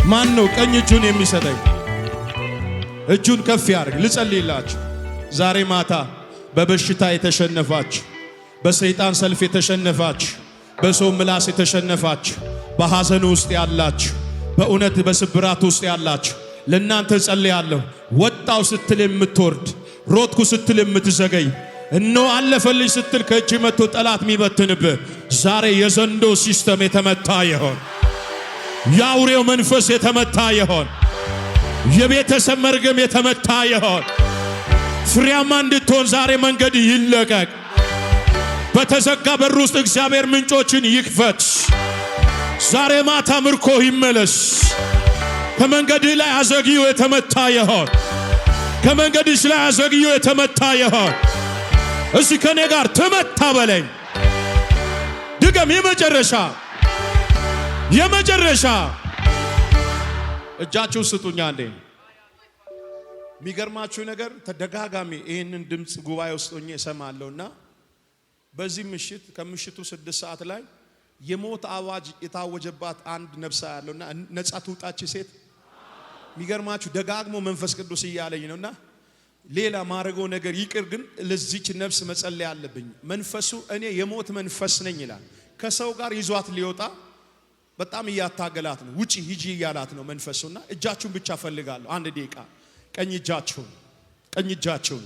ማን ነው ቀኝ እጁን የሚሰጠኝ? እጁን ከፍ ያርግ። ልጸልይላችሁ። ዛሬ ማታ በበሽታ የተሸነፋችሁ፣ በሰይጣን ሰልፍ የተሸነፋችሁ፣ በሰው ምላስ የተሸነፋችሁ፣ በሐዘን ውስጥ ያላችሁ፣ በእውነት በስብራት ውስጥ ያላችሁ ለእናንተ ጸልያለሁ። ወጣው ስትል የምትወርድ፣ ሮጥኩ ስትል የምትዘገይ፣ እነሆ አለፈልኝ ስትል ከእጅ መጥቶ ጠላት የሚበትንብህ ዛሬ የዘንዶ ሲስተም የተመታ ይሆን። የአውሬው መንፈስ የተመታ ይሆን። የቤተሰብ መርገም የተመታ ይሆን። ፍሬያማ እንድትሆን ዛሬ መንገድ ይለቀቅ። በተዘጋ በር ውስጥ እግዚአብሔር ምንጮችን ይክፈት። ዛሬ ማታ ምርኮ ይመለስ። ከመንገድህ ላይ አዘግዮ የተመታ ይሆን። ከመንገድሽ ላይ አዘግዮ የተመታ ይሆን። እስቲ ከኔ ጋር ተመታ በለኝ። ድገም። የመጨረሻ እጃችሁ ስጡኛ እንዴ። የሚገርማችሁ ነገር ተደጋጋሚ ይህንን ድምፅ ጉባኤ ውስጥ ሆኜ እሰማለሁና በዚህ ምሽት ከምሽቱ 6 ሰዓት ላይ የሞት አዋጅ የታወጀባት አንድ ነፍስ ያለውና ነጻ ትውጣች ሴት። የሚገርማችሁ ደጋግሞ መንፈስ ቅዱስ እያለኝ ነውና ሌላ ማረገው ነገር ይቅር፣ ግን ለዚች ነፍስ መጸለይ አለብኝ። መንፈሱ እኔ የሞት መንፈስ ነኝ ይላል። ከሰው ጋር ይዟት ሊወጣ በጣም እያታገላት ነው። ውጪ ሂጂ እያላት ነው መንፈሱና እጃችሁን ብቻ ፈልጋለሁ። አንድ ደቂቃ ቀኝ እጃችሁን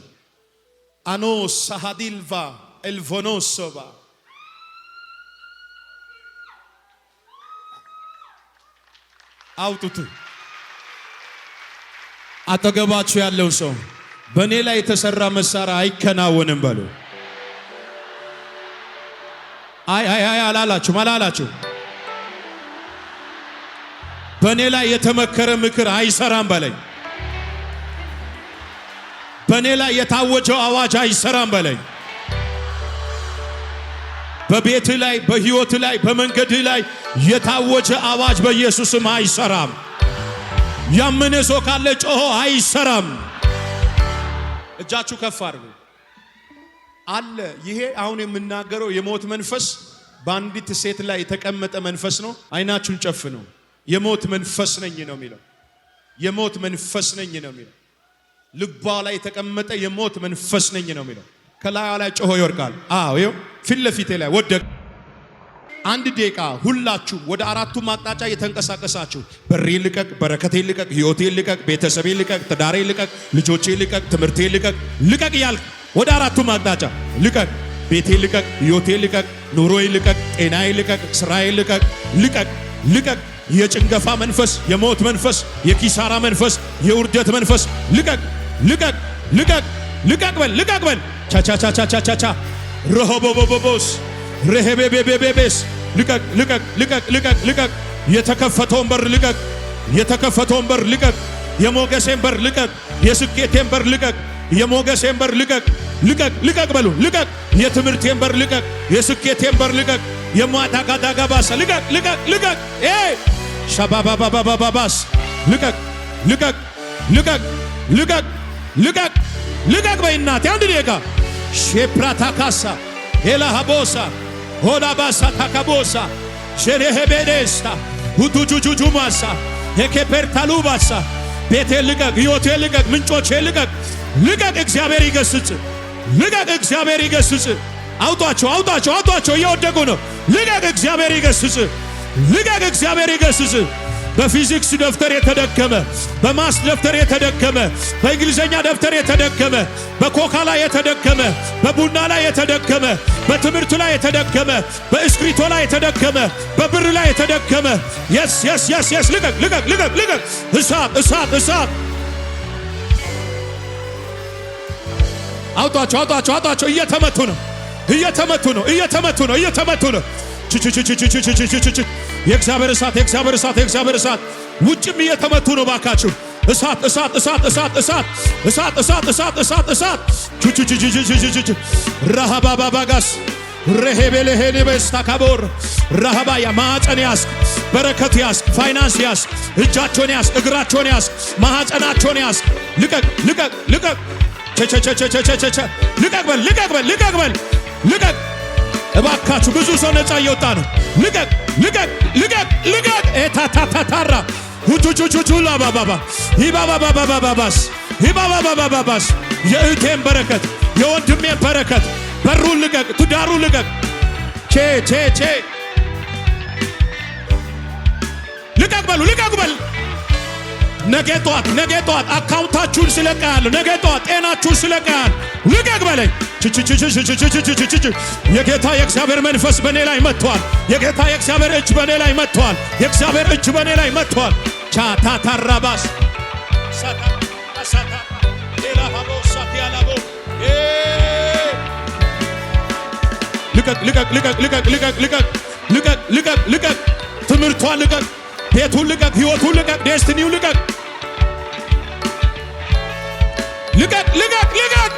አኖስ ሳሃዲልቫ ኤልቮኖሶባ አውጡት። አጠገባችሁ ያለው ሰው በኔ ላይ የተሰራ መሳሪያ አይከናወንም በሉ። አይ አላላችሁ። በኔ ላይ የተመከረ ምክር አይሰራም በለኝ። በኔ ላይ የታወጀው አዋጅ አይሰራም በለኝ። በቤት ላይ፣ በህይወት ላይ፣ በመንገድ ላይ የታወጀ አዋጅ በኢየሱስም አይሰራም። ያመነ ሰው ካለ ጮሆ አይሰራም። እጃችሁ ከፍ አድርጉ። አለ ይሄ አሁን የምናገረው የሞት መንፈስ በአንዲት ሴት ላይ የተቀመጠ መንፈስ ነው። አይናችሁን ጨፍኑ። የሞት መንፈስ ነኝ ነው የሚለው። የሞት መንፈስ ነኝ ነው የሚለው። ልቧ ላይ የተቀመጠ የሞት መንፈስ ነኝ ነው የሚለው። ከላዩ ላይ ጮሆ ይወርቃል። ይኸው ፊት ለፊቴ ላይ ወደቀ። አንድ ደቂቃ ሁላችሁ ወደ አራቱም አቅጣጫ የተንቀሳቀሳችሁ በሬ ልቀቅ፣ በረከቴ ልቀቅ፣ ህይወቴ ልቀቅ፣ ቤተሰቤ ልቀቅ፣ ትዳሬ ልቀቅ፣ ልጆቼ ልቀቅ፣ ትምህርቴ ልቀቅ ያልክ ወደ አራቱም አቅጣጫ ልቀቅ። ቤቴ ልቀቅ፣ ህይወቴ ልቀቅ፣ ኑሮዬ ልቀቅ፣ ጤናዬ ልቀቅ፣ ስራዬ ልቀቅ። የጭንገፋ መንፈስ፣ የሞት መንፈስ፣ የኪሳራ መንፈስ፣ የውርደት መንፈስ ልቀቅ በል። ቻቻቻቻቻቻ ረሆቦቦቦቦስ ረሄቤቤቤቤስ ልቀቅ። የተከፈተውን በር ልቀቅ። የሞገሴን በር ልቀቅ። የስኬቴን በር ልቀቅ። የሞገሴን በር ልቀቅ በሉ። ልቀቅ። የትምህርቴን በር ልቀቅ። የስኬቴን በር ልቀቅ። የማታጋዳጋባሳ ልቀቅ። ሻባባባባባስ ልቀቅ በእናቴ አንድ ደቂቃ ሼፕራታካሳ ኤላሃቦሳ ሆላባሳ ታካቦሳ ሸሬሄቤዴስታ ሁቱጁጁጁማሳ ሄኬፐርታሉባሳ ቤቴ ልቀቅ፣ ህይወቴ ልቀቅ፣ ምንጮቼ ልቀቅ። እግዚአብሔር ይገስጽ። አውጧቸው እየወደቁ ነው። ልቀቅ፣ እግዚአብሔር ይገስጽ። በፊዚክስ ደብተር የተደከመ፣ በማስ ደብተር የተደከመ፣ በእንግሊዘኛ ደብተር የተደከመ፣ በኮካ ላይ የተደከመ፣ በቡና ላይ የተደከመ፣ በትምህርት ላይ የተደከመ፣ በእስክሪቶ ላይ የተደከመ፣ በብር ላይ የተደከመ የስ ልቀቅ። እሳት አውጧቸው። እየተመቱ ነው። የእግዚአብሔር እሳት ውጭም እየተመቱ ነው። ባካችሁ እሳት ረሃባባጋስ ረሄቤሌሄኔበስታካቦር ረሃባ ማዕፀን ያስክ፣ በረከት ያስክ፣ ፋይናንስ ያስክ፣ እጃቸውን ያስክ፣ እግራቸውን ያስክ፣ ማዕፀናቸውን ያስክ። ልቀቅ። ልቀቅ። እባካችሁ ብዙ ሰው ነፃ እየወጣ ነው። ልቀቅ። ኤታታታራ ሁቹቹቹቹላ ባባባ ይባባባባባባስ ይባባባባባስ የእህቴን በረከት የወንድሜን በረከት በሩን ልቀቅ፣ ትዳሩን ልቀቅ። ቼ ልቀቅ በሉ፣ ልቀቅ በል። ነገ ጧት አካውንታችሁን ስለቀያለሁ። ነገ ጧት ጤናችሁን ስለቀያለሁ። ልቀቅ በለኝ። የጌታ የእግዚአብሔር መንፈስ በኔ ላይ መጥቷል። የጌታ የእግዚአብሔር እጅ በኔ ላይ መጥቷል። የእግዚአብሔር እጅ በኔ ላይ መጥቷል። ቻታታራባስ ሳታ ሳታ ሌላ ሃቦ ሳቲያላቦ ልቀቅ ልቀቅ ልቀቅ ልቀቅ ልቀቅ ልቀቅ ልቀቅ ልቀቅ ልቀቅ። ትምህርቷን ልቀቅ፣ ቤቱን ልቀቅ፣ ህይወቱን ልቀቅ፣ ዴስቲኒውን ልቀቅ። ልቀቅ ልቀቅ ልቀቅ።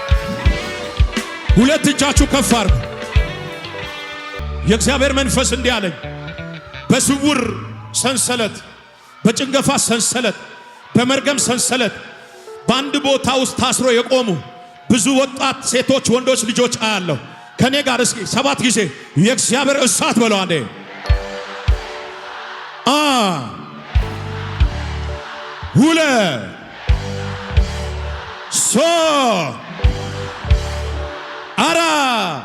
ሁለት እጃችሁ ከፍ አድርጉ። የእግዚአብሔር መንፈስ እንዲህ አለኝ፣ በስውር ሰንሰለት፣ በጭንገፋ ሰንሰለት፣ በመርገም ሰንሰለት በአንድ ቦታ ውስጥ ታስሮ የቆሙ ብዙ ወጣት ሴቶች፣ ወንዶች ልጆች አያለሁ። ከኔ ጋር እስኪ 7 ጊዜ የእግዚአብሔር እሳት በለው። አንዴ ሁለት ሶስት አራት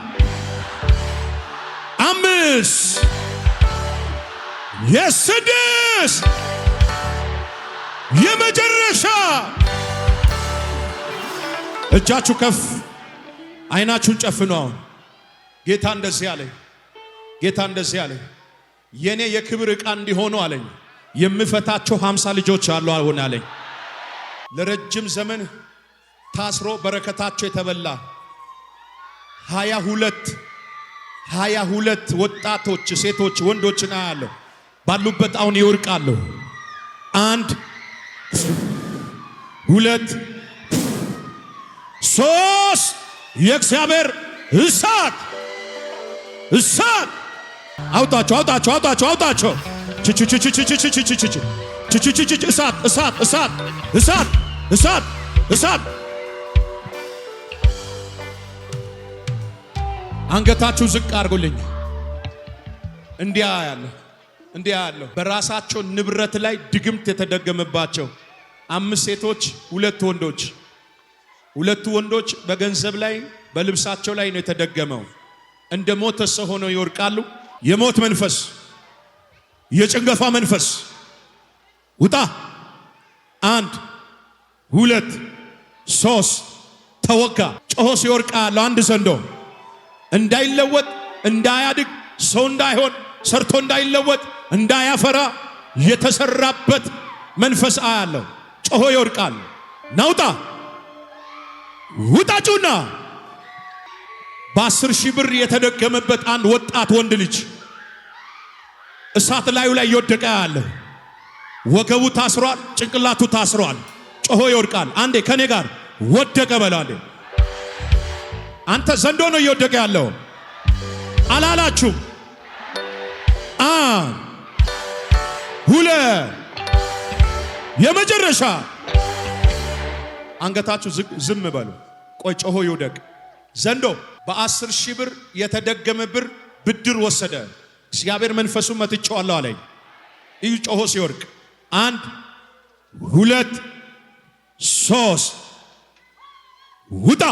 አምስት የስድስት የመጨረሻ እጃችሁ ከፍ አይናችሁን ጨፍኑ። አሁን ጌታ እንደዚህ አለኝ፣ ጌታ እንደዚህ አለኝ፣ የኔ የክብር ዕቃ እንዲሆኑ አለኝ የምፈታቸው 50 ልጆች አሉ አሁን አለኝ። ለረጅም ዘመን ታስሮ በረከታቸው የተበላ 22 ወጣቶች ሴቶች ወንዶችና ያለው ባሉበት አሁን ይወርቃሉ። 1 2 3 የእግዚአብሔር እሳት አውጣቸው አውጣቸው አውጣቸው አውጣቸው። እሳት እሳት እሳት እሳት እሳት እሳት። አንገታችሁ ዝቅ አድርጉልኝ። እንዲያ ያለው በራሳቸው ንብረት ላይ ድግምት የተደገመባቸው 5 ሴቶች 2 ወንዶች። 2 ወንዶች በገንዘብ ላይ በልብሳቸው ላይ ነው የተደገመው። እንደ ሞተ ሰው ሆነው ይወርቃሉ። የሞት መንፈስ፣ የጭንገፋ መንፈስ ውጣ። 1 2 3 ተወጋ። ጮሆ ሲወርቃ ያለው አንድ ዘንዶ እንዳይለወጥ እንዳያድግ ሰው እንዳይሆን ሰርቶ እንዳይለወጥ እንዳያፈራ የተሰራበት መንፈስ አያለው። ጮሆ ይወርቃል። ናውጣ ውጣጩና በ10,000 ብር የተደገመበት አንድ ወጣት ወንድ ልጅ እሳት ላዩ ላይ ይወደቀ ያለ ወገቡ ታስሯል፣ ጭንቅላቱ ታስሯል። ጮሆ ይወርቃል። አንዴ ከኔ ጋር ወደቀ በለው። አንዴ አንተ ዘንዶ ነው ይወደቀ ያለው አላላችሁ? 1 2 የመጨረሻ አንገታችሁ ዝም በሉ። ቆይ ጮሆ ይውደቅ። ዘንዶ በ10,000 ብር የተደገመ ብር ብድር ወሰደ። እግዚአብሔር መንፈሱ መትቼዋለሁ አለኝ። እዩ ጮሆ ሲወርቅ 1 2 3 ውጣ።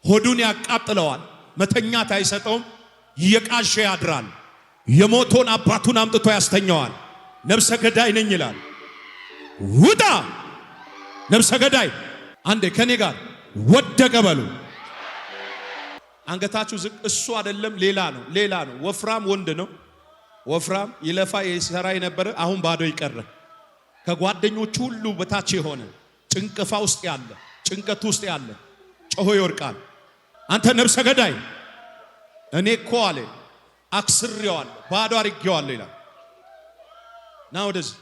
ሆዱን ያቃጥለዋል። መተኛት አይሰጠውም። እየቃዠ ያድራል። የሞቶን አባቱን አምጥቶ ያስተኛዋል። ነፍሰ ገዳይ ነኝ ይላል። ውጣ ነፍሰ ገዳይ። አንዴ ከኔ ጋር ወደቀ በሉ። አንገታችሁ ዝቅ። እሱ አይደለም ሌላ ነው። ወፍራም ወንድ ነው። ወፍራም ይለፋ ይሰራ የነበረ አሁን ባዶ ይቀረ። ከጓደኞቹ ሁሉ በታች የሆነ ጭንቀፋ ውስጥ ያለ ጭንቀት ውስጥ ያለ ጮሆ ይወርቃል። አንተ ነፍሰ ገዳይ እኔ እኮ አለ አክስሬዋለሁ፣ ባዶ አድርጌዋለሁ ይላል። ና ወደዚህ።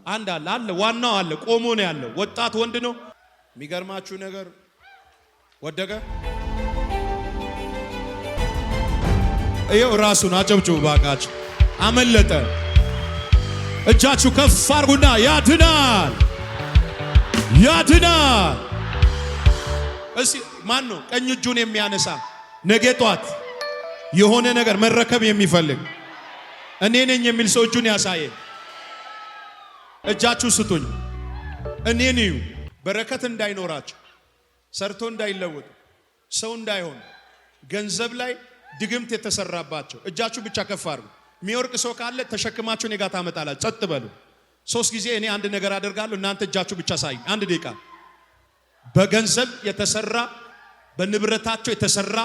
አንድ አለ ዋናው አለ ቆሞ ነው ያለው። ወጣት ወንድ ነው። የሚገርማችሁ ነገር ወደቀ። ይኸው ራሱን አጨብጭቡ ባካችሁ። አመለጠ። እጃችሁ ከፍ አድርጉና ያድናል። እስቲ ማን ነው ቀኝ እጁን የሚያነሳ ነገ ጧት የሆነ ነገር መረከብ የሚፈልግ እኔ ነኝ የሚል ሰው እጁን ያሳየ። እጃችሁ ስጡኝ። እኔን እዩ። በረከት እንዳይኖራችሁ፣ ሰርቶ እንዳይለወጡ፣ ሰው እንዳይሆን፣ ገንዘብ ላይ ድግምት የተሰራባቸው እጃችሁ ብቻ ከፍ አድርጉ። የሚወርቅ ሰው ካለ ተሸክማችሁ እኔ ጋር ታመጣላችሁ። ጸጥ በሉ። 3 ጊዜ እኔ አንድ ነገር አደርጋለሁ። እናንተ እጃችሁ ብቻ ሳይ 1 ደቂቃ። በገንዘብ የተሰራ በንብረታቸው የተሰራ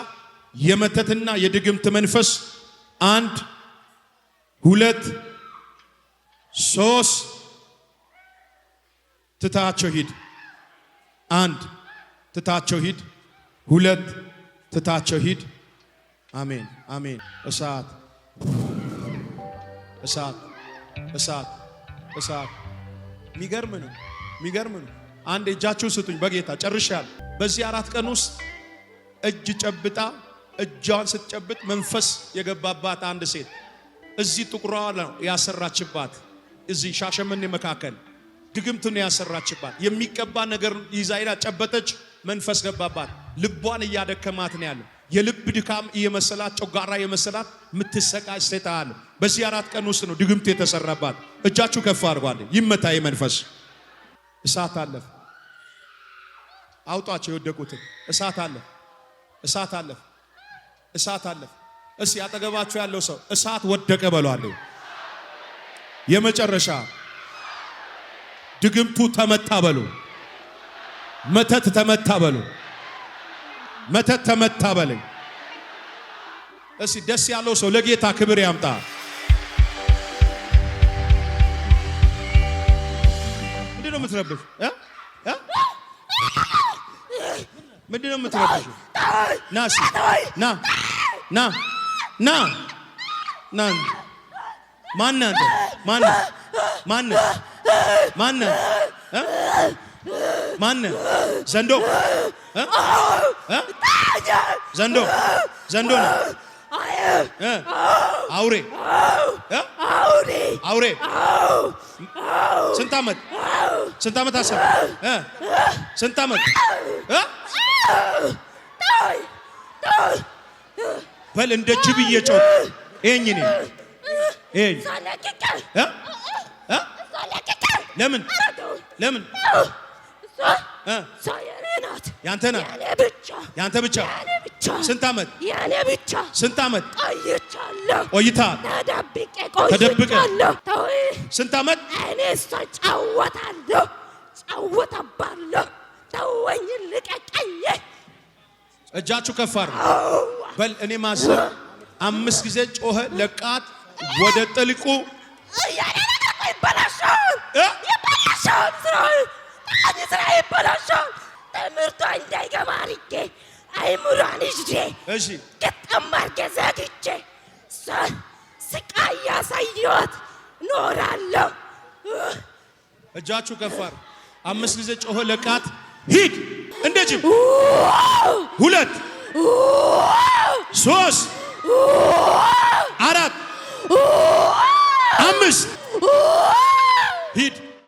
የመተትና የድግምት መንፈስ 1 2 3 ትታቸው ሂድ። 1 ትታቸው ሂድ። 2 ትታቸው ሂድ። አሜን አሜን። እሳት እሳት እሳት እሳት። የሚገርም ነው የሚገርም ነው። አንድ እጃችሁ ስጡኝ በጌታ ጨርሻለሁ። በዚህ 4 ቀን ውስጥ እጅ ጨብጣ እጇን ስትጨብጥ መንፈስ የገባባት አንድ ሴት እዚህ ጥቁሯ ነው ያሰራችባት። እዚህ ሻሸመኔ መካከል ድግምቱን ያሰራችባት የሚቀባ ነገር ይዛ ሄዳ ጨበጠች። መንፈስ ገባባት። ልቧን እያደከማት ነው ያለው። የልብ ድካም እየመሰላት ጮጋራ የመሰላት ምትሰቃይ ሴት አለ። በዚህ 4 ቀን ውስጥ ነው ድግምቱ የተሰራባት። እጃችሁ ከፍ አድርጓል። ይመታ የመንፈስ እሳት አለፈ። አውጧቸው የወደቁትን። እሳት አለፈ። እሳት አለፈ። እሳት አለፈ። እስኪ አጠገባችሁ ያለው ሰው እሳት ወደቀ በሏል። የመጨረሻ ድግምቱ ተመታ በሉ። መተት ተመታ በሉ። መተት ተመታ በለኝ። እስኪ ደስ ያለው ሰው ለጌታ ክብር ያምጣ። ምንድነው የምትረብሽ? ምንድነው የምትረብሽ? ና ና ና ና ና። ማን አንተ? ማን ማን ማን ማን? ዘንዶ ዘንዶ ዘንዶ ነው። አውሬ አውሬ። ስንት ዓመት አሰብ? ስንት ዓመት? በል እንደ ጅብ እየጮህ እኝ ነኝ እኝ። ለምን ለምን? ያንተ ናት። ያንተ ብቻ። ስንት ዓመት? ያኔ ብቻ። ስንት ዓመት ቆይታል? ተደብቀህ። ስንት ዓመት? እኔ ጫወታለሁ ጫወታባለሁ። ተወኝ፣ ልቀቀኝ። እጃችሁ ከፍ አድርጉ። በል እኔ ማሰብ 5 ጊዜ ጮኸ። ለቃት ወደ ጥልቁ ይበላሻል። ይበላሻል። ስራ ይበላሻል። ትምህርቷ እንዳይገባ አድርጌ አይምሯን ይዤ ግጥም አድርጌ ዘግቼ ስቃይ ያሳየኋት ኖራለሁ። እጃችሁ ከፍ አድርጉ። 5 ጊዜ ጮኸ። ለቃት ሂድ። እንደዚህ 2 3 4 5